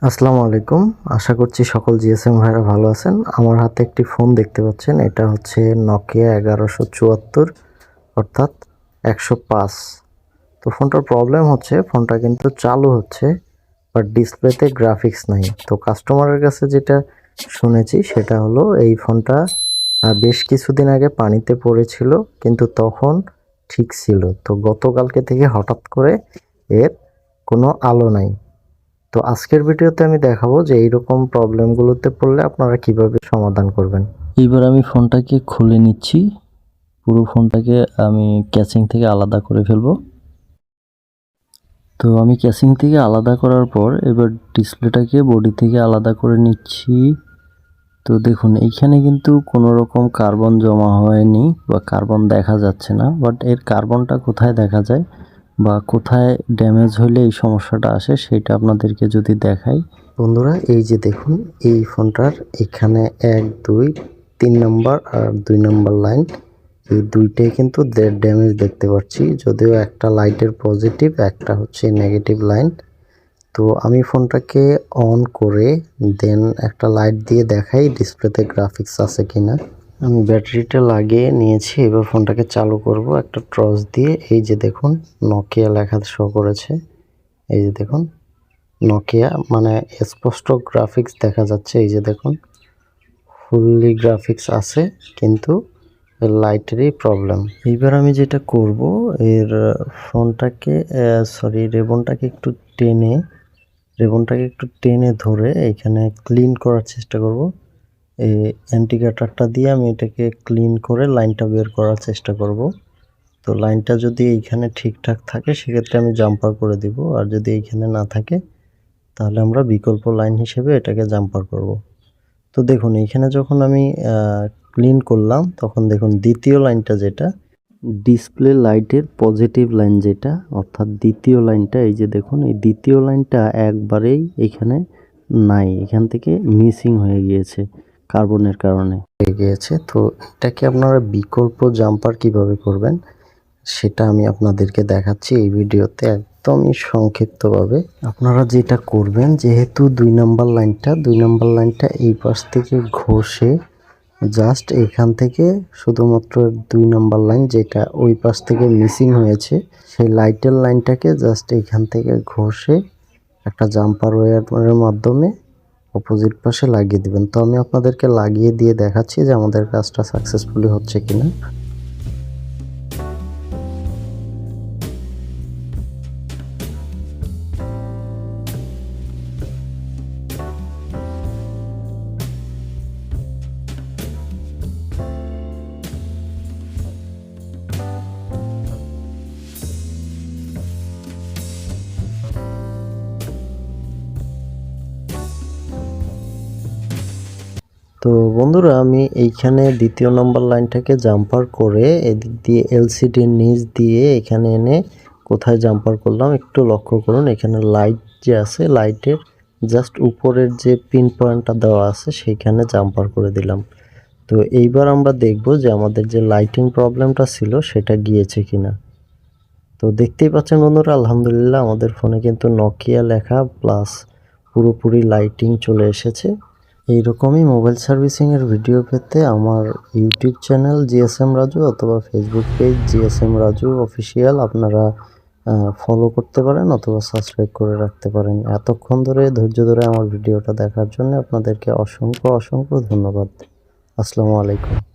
আসসালামু আলাইকুম। আশা করছি সকল জিএসএম ভাইরা ভালো আছেন। আমার হাতে একটি ফোন দেখতে পাচ্ছেন। এটা হচ্ছে Nokia 1174 অর্থাৎ 105। তো ফোনটার প্রবলেম হচ্ছে ফোনটা কিন্তু চালু হচ্ছে বাট ডিসপ্লেতে গ্রাফিক্স নাই। তো কাস্টমারের কাছে যেটা শুনেছি সেটা হলো এই ফোনটা বেশ কিছুদিন আগে পানিতে পড়েছিল কিন্তু তখন ঠিক ছিল। তো গতকালকে থেকে হঠাৎ করে এর কোনো আলো নাই। তো আজকের ভিডিওতে আমি দেখাবো যে এইরকম প্রবলেমগুলোতে পড়লে আপনারা কিভাবে সমাধান করবেন। এইবার আমি ফোনটাকে খুলে নিচ্ছি। পুরো ফোনটাকে আমি ক্যাসিং থেকে আলাদা করে ফেলবো। তো আমি ক্যাসিং থেকে আলাদা করার পর এবার ডিসপ্লেটাকে বডি থেকে আলাদা করে নিচ্ছি। তো দেখুন এইখানে কিন্তু কোনো রকম কার্বন জমা হয়নি বা কার্বন দেখা যাচ্ছে না, বাট এর কার্বনটা কোথায় দেখা যায় বা কোথায় ড্যামেজ হলে এই সমস্যাটা আসে সেটা আপনাদেরকে যদি দেখাই। বন্ধুরা এই যে দেখুন এই ফোনটার এখানে 1 2 3 নম্বর আর 2 নম্বর লাইন, এই দুইটাই কিন্তু ড্যামেজ দেখতে পাচ্ছি। যদিও একটা লাইটের পজিটিভ, একটা হচ্ছে নেগেটিভ লাইন। তো আমি ফোনটাকে অন করে দেন একটা লাইট দিয়ে দেখাই ডিসপ্লেতে গ্রাফিক্স আছে কিনা। আমি ব্যাটারিটা লাগিয়ে নিয়েছি, এবার ফোনটাকে চালু করব একটা টর্চ দিয়ে। এই যে দেখুন নকিয়া লেখা শো করেছে। এই যে দেখুন নকিয়া মানে স্পষ্ট গ্রাফিক্স দেখা যাচ্ছে। এই যে দেখুন ফুললি গ্রাফিক্স আছে কিন্তু লাইটেরই প্রবলেম। এইবার আমি যেটা করব এর ফোনটাকে রেবনটাকে একটু টেনে ধরে এখানে ক্লিন করার চেষ্টা করব। এই অ্যান্টি কাটারটা দিয়ে আমি এটাকে ক্লিন করে লাইনটা বের করার চেষ্টা করব। তো লাইনটা যদি এইখানে ঠিকঠাক থাকে সেক্ষেত্রে আমি জাম্পার করে দিব, আর যদি এইখানে না থাকে তাহলে আমরা বিকল্প লাইন হিসেবে এটাকে জাম্পার করব। তো দেখুন এইখানে যখন আমি ক্লিন করলাম তখন দেখুন দ্বিতীয় লাইনটা যেটা ডিসপ্লে লাইটের পজিটিভ লাইন যেটা অর্থাৎ দ্বিতীয় লাইনটা, এই যে দেখুন এই দ্বিতীয় লাইনটা একবারেই এখানে নাই, এখান থেকে মিসিং হয়ে গিয়েছে কার্বনের কারণে হয়ে গিয়েছে। তো এটাকে আপনারা বিকল্প জাম্পার কিভাবে করবেন সেটা আমি আপনাদেরকে দেখাচ্ছি এই ভিডিওতে একদমই সংক্ষিপ্তভাবে। আপনারা যেটা করবেন, যেহেতু 2 নম্বর লাইনটা এই পাশ থেকে ঘষে জাস্ট এখান থেকে শুধুমাত্র 2 নম্বর লাইন যেটা ওই পাশ থেকে মিসিং হয়েছে সেই লাইটের লাইনটাকে জাস্ট এখান থেকে ঘষে একটা জাম্পার ওয়্যারের মাধ্যমে অপোজিট পাশে লাগিয়ে দিবেন। তো আমি আপনাদেরকে লাগিয়ে দিয়ে দেখাচ্ছি যে আমাদের কাজটা সাকসেসফুলি হচ্ছে কিনা। তো বন্ধুরা আমি এইখানে দ্বিতীয় নম্বর লাইনটাকে জাম্পার করে এদিক দিয়ে এলসিডির নিচ দিয়ে এখানে এনে কোথায় জাম্পার করলাম একটু লক্ষ্য করুন। এখানে লাইট যে আছে লাইটের জাস্ট উপরের যে পিন পয়েন্টটা দেওয়া আছে সেইখানে জাম্পার করে দিলাম। তো এইবার আমরা দেখব যে আমাদের যে লাইটিং প্রবলেমটা ছিল সেটা গিয়েছে কিনা। তো দেখতেই পাচ্ছেন বন্ধুরা, আলহামদুলিল্লাহ আমাদের ফোনে কিন্তু নকিয়া লেখা প্লাস পুরোপুরি লাইটিং চলে এসেছে। এইরকমই মোবাইল সার্ভিসিংয়ের ভিডিও পেতে আমার ইউটিউব চ্যানেল জিএসএম রাজু অথবা Facebook page GSM Raju official আপনারা ফলো করতে পারেন অথবা সাবস্ক্রাইব করে রাখতে পারেন। এতক্ষণ ধরে ধৈর্য ধরে আমার ভিডিওটা দেখার জন্য আপনাদেরকে অসংখ্য ধন্যবাদ। আসসালামু আলাইকুম।